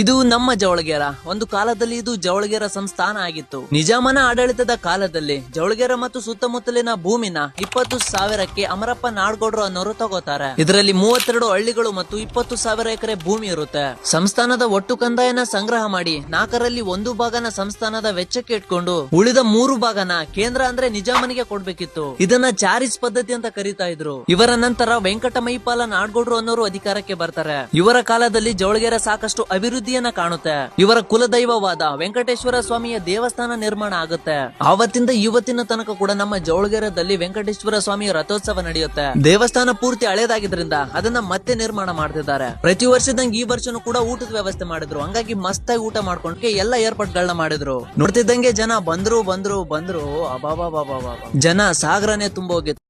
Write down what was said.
ಇದು ನಮ್ಮ ಜವಳಗೇರ. ಒಂದು ಕಾಲದಲ್ಲಿ ಇದು ಜವಳಗೇರ ಸಂಸ್ಥಾನ ಆಗಿತ್ತು. ನಿಜಾಮನ ಆಡಳಿತದ ಕಾಲದಲ್ಲಿ ಜವಳಗೇರ ಮತ್ತು ಸುತ್ತಮುತ್ತಲಿನ ಭೂಮಿನ 20,000ಕ್ಕೆ ಅಮರಪ್ಪ ನಾಡಗೌಡರು ಅನ್ನೋರು ತಗೋತಾರೆ. ಇದರಲ್ಲಿ 32 ಹಳ್ಳಿಗಳು ಮತ್ತು 20,000 ಎಕರೆ ಭೂಮಿ ಇರುತ್ತೆ. ಸಂಸ್ಥಾನದ ಒಟ್ಟು ಕಂದಾಯನ ಸಂಗ್ರಹ ಮಾಡಿ 4ರಲ್ಲಿ 1 ಭಾಗನ ಸಂಸ್ಥಾನದ ವೆಚ್ಚಕ್ಕೆ ಇಟ್ಕೊಂಡು ಉಳಿದ 3 ಭಾಗನ ಕೇಂದ್ರ ಅಂದ್ರೆ ನಿಜಾಮನಿಗೆ ಕೊಡ್ಬೇಕಿತ್ತು. ಇದನ್ನ ಚಾರಿಸ್ ಪದ್ಧತಿ ಅಂತ ಕರೀತಾ ಇದ್ರು. ಇವರ ನಂತರ ವೆಂಕಟ ಮೈಪಾಲ ನಾಡಗೌಡರು ಅನ್ನೋರು ಅಧಿಕಾರಕ್ಕೆ ಬರ್ತಾರೆ. ಇವರ ಕಾಲದಲ್ಲಿ ಜವಳಗೇರ ಸಾಕಷ್ಟು ಅಭಿವೃದ್ಧಿಯನ್ನ ಕಾಣುತ್ತೆ. ಇವರ ಕುಲದೈವವಾದ ವೆಂಕಟೇಶ್ವರ ಸ್ವಾಮಿಯ ದೇವಸ್ಥಾನ ನಿರ್ಮಾಣ ಆಗುತ್ತೆ. ಆವತ್ತಿಂದ ಇವತ್ತಿನ ತನಕ ಕೂಡ ನಮ್ಮ ಜವಳಗೇರದಲ್ಲಿ ವೆಂಕಟೇಶ್ವರ ಸ್ವಾಮಿಯ ರಥೋತ್ಸವ ನಡೆಯುತ್ತೆ. ದೇವಸ್ಥಾನ ಪೂರ್ತಿ ಹಳೇದಾಗಿದ್ರಿಂದ ಅದನ್ನ ಮತ್ತೆ ನಿರ್ಮಾಣ ಮಾಡ್ತಿದ್ದಾರೆ. ಪ್ರತಿ ವರ್ಷದಂಗೆ ಈ ವರ್ಷನೂ ಕೂಡ ಊಟದ ವ್ಯವಸ್ಥೆ ಮಾಡಿದ್ರು. ಹಂಗಾಗಿ ಮಸ್ತಾಗಿ ಊಟ ಮಾಡ್ಕೊಂಡ್ಕೆ ಎಲ್ಲ ಏರ್ಪಾಟ್ಗಳನ್ನ ಮಾಡಿದ್ರು. ನೋಡ್ತಿದ್ದಂಗೆ ಜನ ಬಂದ್ರು ಅಬಾಬಾಬಾಬಾ ಜನ ಸಾಗರನೆ ತುಂಬೋಗಿತ್ತು.